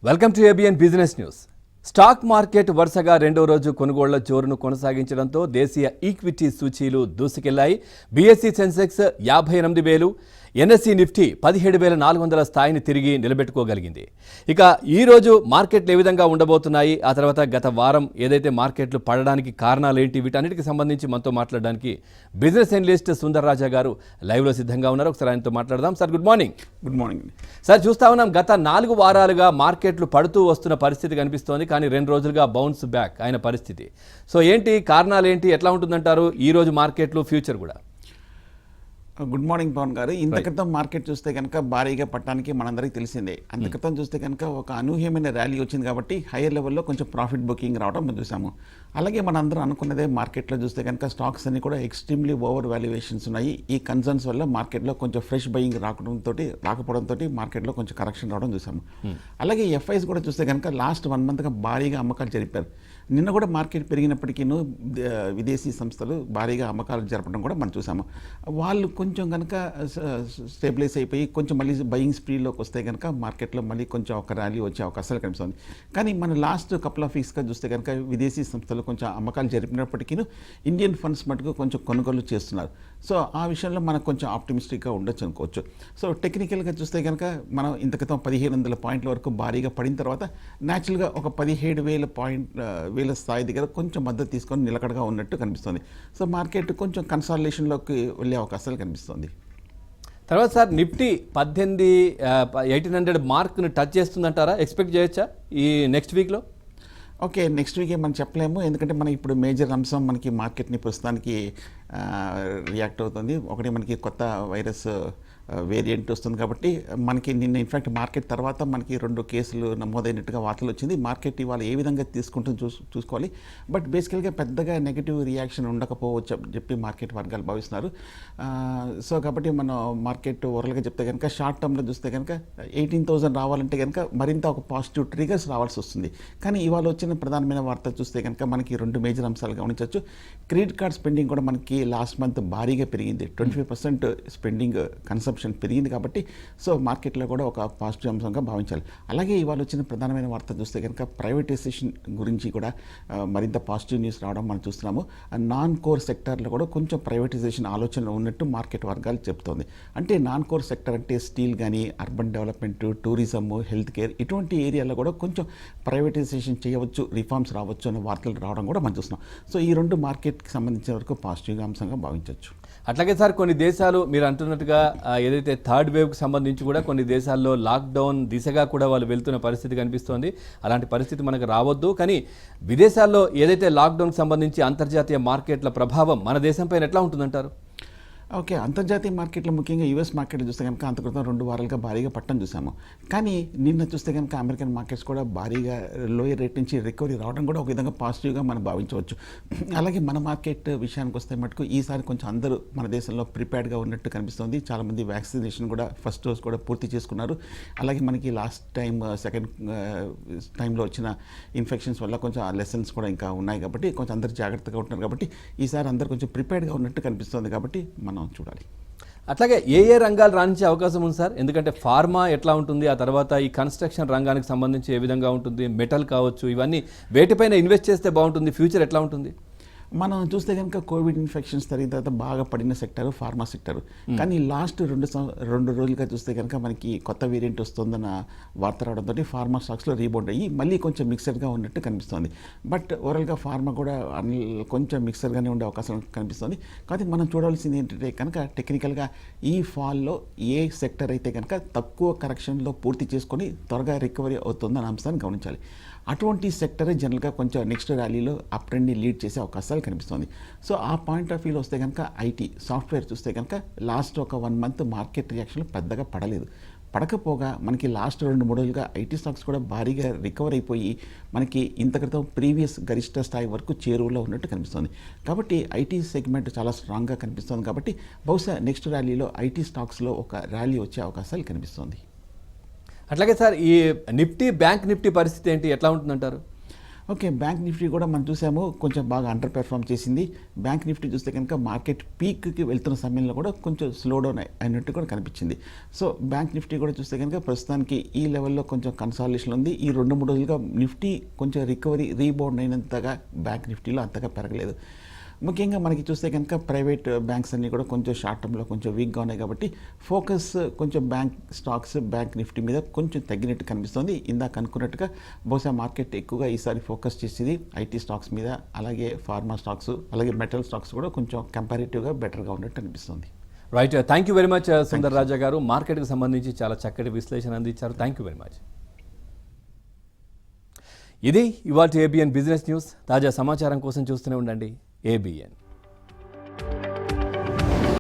Welcome to ABN business news. Stock market వరుసగా రెండో రోజు కొనుగోళ్ల జోరును కొనసాగించడంతో దేశీయ ఈక్విటీ సూచీలు దూసుకెళ్లాయి. బీఎస్ఈ సెన్సెక్స్ 58,000, ఎన్ఎస్ఈ నిఫ్టీ 17,400 స్థాయిని తిరిగి నిలబెట్టుకోగలిగింది. ఇక ఈ రోజు మార్కెట్లు ఏ విధంగా ఉండబోతున్నాయి, ఆ తర్వాత గత వారం ఏదైతే మార్కెట్లు పడడానికి కారణాలు ఏంటి, వీటన్నిటికి సంబంధించి మనతో మాట్లాడడానికి బిజినెస్ అనలిస్ట్ సుందర్ రాజా గారు లైవ్లో సిద్ధంగా ఉన్నారు. ఒకసారి ఆయనతో మాట్లాడదాం. Sir good morning. Good morning sir, చూస్తా ఉన్నాం గత 4 వారాలుగా మార్కెట్లు పడుతూ వస్తున్న పరిస్థితి కనిపిస్తోంది, కానీ 2 రోజులుగా బౌన్స్ బ్యాక్ అయిన పరిస్థితి. సో ఏంటి కారణాలు, ఏంటి, ఎట్లా ఉంటుందంటారు ఈ రోజు మార్కెట్లు, ఫ్యూచర్ కూడా? గుడ్ మార్నింగ్ పవన్ గారు. ఇంత క్రితం మార్కెట్ చూస్తే కనుక భారీగా పట్టడానికి మనందరికీ తెలిసిందే. అంత క్రితం చూస్తే కనుక ఒక అనూహ్యమైన ర్యాలీ వచ్చింది కాబట్టి హైయర్ లెవెల్లో కొంచెం ప్రాఫిట్ బుకింగ్ రావడం మనం చూసాము. అలాగే మనందరం అనుకున్నదే, మార్కెట్లో చూస్తే కనుక స్టాక్స్ అన్ని కూడా ఎక్స్ట్రీమ్లీ ఓవర్ వాల్యుయేషన్స్ ఉన్నాయి. ఈ కన్సర్న్స్ వల్ల మార్కెట్లో కొంచెం ఫ్రెష్ బయింగ్ రాకపోవడంతో మార్కెట్లో కొంచెం కరెక్షన్ రావడం చూసాము. అలాగే ఎఫ్ఐస్ కూడా చూస్తే కనుక లాస్ట్ 1 మంత్గా భారీగా అమ్మకాలు జరిపారు. నిన్న కూడా మార్కెట్ పెరిగినప్పటికీ విదేశీ సంస్థలు భారీగా అమ్మకాలు జరపడం కూడా మనం చూసాము. వాళ్ళు కొంచెం కనుక స్టెబిలైజ్ అయిపోయి కొంచెం మళ్ళీ బయింగ్ స్పీడ్లోకి వస్తే కనుక మార్కెట్లో మళ్ళీ కొంచెం ఒక ర్యాలీ వచ్చే అవకాశాలు కనిపిస్తుంది. కానీ మన లాస్ట్ కపుల్ ఆఫ్ వీక్స్గా చూస్తే కనుక విదేశీ సంస్థలు కొంచెం అమ్మకాలు జరిపినప్పటికీ ఇండియన్ ఫండ్స్ మటుకు కొంచెం కొనుగోలు చేస్తున్నారు. సో ఆ విషయంలో మనకు కొంచెం ఆప్టిమిస్టిక్గా ఉండొచ్చు అనుకోవచ్చు. సో టెక్నికల్గా చూస్తే కనుక మనం ఇంత క్రితం 1,500 పాయింట్ల వరకు భారీగా పడిన తర్వాత న్యాచురల్గా ఒక 17,000 స్థాయి దగ్గర కొంచెం మద్దతు తీసుకొని నిలకడగా ఉన్నట్టు కనిపిస్తుంది. సో మార్కెట్ కొంచెం కన్సాలిడేషన్లోకి వెళ్ళే అవకాశాలు కనిపిస్తుంది. తర్వాత సార్, నిఫ్టీ 1800 మార్క్ని టచ్ చేస్తుందంటారా? ఎక్స్పెక్ట్ చేయొచ్చా ఈ నెక్స్ట్ వీక్లో? ఓకే, నెక్స్ట్ వీకే మనం చెప్పలేము. ఎందుకంటే మనకి ఇప్పుడు మేజర్ అంశం మనకి మార్కెట్ని ప్రస్తుతానికి రియాక్ట్ అవుతుంది. ఒకటి మనకి కొత్త వైరస్ వేరియంట్ వస్తుంది కాబట్టి మనకి నిన్న ఇన్ఫ్యాక్ట్ మార్కెట్ తర్వాత మనకి 2 కేసులు నమోదైనట్టుగా వార్తలు వచ్చింది. మార్కెట్ ఇవాళ ఏ విధంగా తీసుకుంటుంది చూసుకోవాలి. బట్ బేసికల్గా పెద్దగా నెగిటివ్ రియాక్షన్ ఉండకపోవచ్చు అని చెప్పి మార్కెట్ వర్గాలు భావిస్తున్నారు. సో కాబట్టి మనం మార్కెట్ ఓవరాల్గా చెప్తే కనుక షార్ట్ టర్మ్లో చూస్తే కనుక 18,000 రావాలంటే కనుక మరింత ఒక పాజిటివ్ ట్రిగర్స్ రావాల్సి వస్తుంది. కానీ ఇవాళ వచ్చిన ప్రధానమైన వార్త చూస్తే కనుక మనకి 2 మేజర్ అంశాలు గమనించవచ్చు. క్రెడిట్ కార్డ్ స్పెండింగ్ కూడా మనకి లాస్ట్ మంత్ భారీగా పెరిగింది. 25% స్పెండింగ్ కన్సంప్షన్ పెరిగింది కాబట్టి సో మార్కెట్లో కూడా ఒక పాజిటివ్ అంశంగా భావించాలి. అలాగే ఇవాళ వచ్చిన ప్రధానమైన వార్త చూస్తే కనుక ప్రైవేటైజేషన్ గురించి కూడా మరింత పాజిటివ్ న్యూస్ రావడం మనం చూస్తున్నాము. నాన్ కోర్ సెక్టార్లో కూడా కొంచెం ప్రైవేటైజేషన్ ఆలోచనలు ఉన్నట్టు మార్కెట్ వర్గాలు చెప్తోంది. అంటే నాన్ కోర్ సెక్టర్ అంటే స్టీల్ కానీ, urban development, tourism, health care ఇటువంటి ఏరియాలో కూడా కొంచెం ప్రైవేటైజేషన్ చేయవచ్చు, రిఫార్మ్స్ రావచ్చు అనే వార్తలు రావడం కూడా మనం చూస్తున్నాం. సో ఈ 2 మార్కెట్కి సంబంధించిన వరకు పాజిటివ్గా అంశంగా భావించవచ్చు. అట్లాగే సార్, కొన్ని దేశాలు మీరు అంటున్నట్టుగా ఏదైతే థర్డ్ వేవ్కి సంబంధించి కూడా కొన్ని దేశాల్లో లాక్డౌన్ దిశగా కూడా వాళ్ళు వెళ్తున్న పరిస్థితి కనిపిస్తోంది. అలాంటి పరిస్థితి మనకు రావద్దు. కానీ విదేశాల్లో ఏదైతే లాక్డౌన్కి సంబంధించి అంతర్జాతీయ మార్కెట్ల ప్రభావం మన దేశంపైన ఎట్లా ఉంటుందంటారు? ఓకే, అంతర్జాతీయ మార్కెట్లో ముఖ్యంగా యూఎస్ మార్కెట్ చూస్తే కనుక అంత క్రితం 2 వారాలుగా భారీగా పట్టడం చూసాము. కానీ నిన్న చూస్తే కనుక అమెరికన్ మార్కెట్స్ కూడా భారీగా లోయర్ రేట్ నుంచి రికవరీ రావడం కూడా ఒక విధంగా పాజిటివ్గా మనం భావించవచ్చు. అలాగే మన మార్కెట్ విషయానికి వస్తే మటుకు ఈసారి కొంచెం అందరూ మన దేశంలో ప్రిపేర్డ్గా ఉన్నట్టు కనిపిస్తుంది. చాలామంది వ్యాక్సినేషన్ కూడా ఫస్ట్ డోస్ కూడా పూర్తి చేసుకున్నారు. అలాగే మనకి లాస్ట్ టైం సెకండ్ టైంలో వచ్చిన ఇన్ఫెక్షన్స్ వల్ల కొంచెం లెసన్స్ కూడా ఇంకా ఉన్నాయి కాబట్టి కొంచెం అందరూ జాగ్రత్తగా ఉంటున్నారు. కాబట్టి ఈసారి అందరూ కొంచెం ప్రిపేర్డ్గా ఉన్నట్టు కనిపిస్తుంది. కాబట్టి మనం చూడాలి. అట్లాగే ఏ రంగాలు రాణించే అవకాశం ఉంది సార్? ఎందుకంటే ఫార్మా ఎట్లా ఉంటుంది, ఆ తర్వాత ఈ కన్స్ట్రక్షన్ రంగానికి సంబంధించి ఏ విధంగా ఉంటుంది, మెటల్ కావచ్చు, ఇవన్నీ వేటిపైన ఇన్వెస్ట్ చేస్తే బాగుంటుంది, ఫ్యూచర్ ఎట్లా ఉంటుంది? మనం చూస్తే కనుక కోవిడ్ ఇన్ఫెక్షన్స్ జరిగిన తర్వాత బాగా పడిన సెక్టర్ ఫార్మా సెక్టర్. కానీ లాస్ట్ 2 రోజులుగా చూస్తే కనుక మనకి కొత్త వేరియంట్ వస్తుందన్న వార్త రావడంతో ఫార్మా స్టాక్స్లో రీబౌండ్ అయ్యి మళ్ళీ కొంచెం మిక్సర్గా ఉన్నట్టు కనిపిస్తుంది. బట్ ఓవరాల్గా ఫార్మా కూడా కొంచెం మిక్సర్గానే ఉండే అవకాశం కనిపిస్తుంది. కాబట్టి మనం చూడాల్సింది ఏంటంటే కనుక టెక్నికల్గా ఈ ఫాల్లో ఏ సెక్టర్ అయితే కనుక తక్కువ కరెక్షన్లో పూర్తి చేసుకొని త్వరగా రికవరీ అవుతుందన్న అంశాన్ని గమనించాలి. అటువంటి సెక్టరే జనరల్గా కొంచెం నెక్స్ట్ ర్యాలీలో అప్ ట్రెండ్ని లీడ్ చేసే అవకాశాలు కనిపిస్తుంది. సో ఆ పాయింట్ ఆఫ్ వ్యూలో వస్తే కనుక ఐటీ సాఫ్ట్వేర్ చూస్తే కనుక లాస్ట్ ఒక 1 మంత్ మార్కెట్ రియాక్షన్లు పెద్దగా పడలేదు. పడకపోగా మనకి లాస్ట్ 2-3 రోజులుగా ఐటీ స్టాక్స్ కూడా భారీగా రికవర్ అయిపోయి మనకి ఇంత క్రితం ప్రీవియస్ గరిష్ట స్థాయి వరకు చేరువలో ఉన్నట్టు కనిపిస్తుంది. కాబట్టి ఐటీ సెగ్మెంట్ చాలా స్ట్రాంగ్గా కనిపిస్తుంది. కాబట్టి బహుశా నెక్స్ట్ ర్యాలీలో ఐటీ స్టాక్స్లో ఒక ర్యాలీ వచ్చే అవకాశాలు కనిపిస్తుంది. అట్లాగే సార్, ఈ నిఫ్టీ, బ్యాంక్ నిఫ్టీ పరిస్థితి ఏంటి, ఎట్లా ఉంటుందంటారు? ఓకే, బ్యాంక్ నిఫ్టీ కూడా మనం చూసాము కొంచెం బాగా అండర్ పెర్ఫామ్ చేసింది. బ్యాంక్ నిఫ్టీ చూస్తే కనుక మార్కెట్ పీక్కి వెళ్తున్న సమయంలో కూడా కొంచెం స్లో డౌన్ అయినట్టు కూడా కనిపించింది. సో బ్యాంక్ నిఫ్టీ కూడా చూస్తే కనుక ప్రస్తుతానికి ఈ లెవెల్లో కొంచెం కన్సాలిడేషన్ ఉంది. ఈ 2-3 రోజులుగా నిఫ్టీ కొంచెం రికవరీ రీబౌండ్ అయినంతగా బ్యాంక్ నిఫ్టీలో అంతగా పెరగలేదు. ముఖ్యంగా మనకి చూస్తే కనుక ప్రైవేట్ బ్యాంక్స్ అన్నీ కూడా కొంచెం షార్ట్ టర్మ్లో కొంచెం వీక్గా ఉన్నాయి కాబట్టి ఫోకస్ కొంచెం బ్యాంక్ స్టాక్స్, బ్యాంక్ నిఫ్టీ మీద కొంచెం తగ్గినట్టు కనిపిస్తుంది. ఇందాక అనుకున్నట్టుగా బహుశా మార్కెట్ ఎక్కువగా ఈసారి ఫోకస్ చేసేది ఐటీ స్టాక్స్ మీద, అలాగే ఫార్మా స్టాక్స్, అలాగే మెటల్ స్టాక్స్ కూడా కొంచెం కంపారిటివ్గా బెటర్గా ఉన్నట్టు అనిపిస్తుంది. Right, thank you very much Sundar Raja garu. మార్కెట్కి సంబంధించి చాలా చక్కటి విశ్లేషణ అందించారు. Thank you very much. ఇది ఇవాళ ఏబిఎన్ బిజినెస్ న్యూస్. తాజా సమాచారం కోసం చూస్తూనే ఉండండి ఏబిఎన్.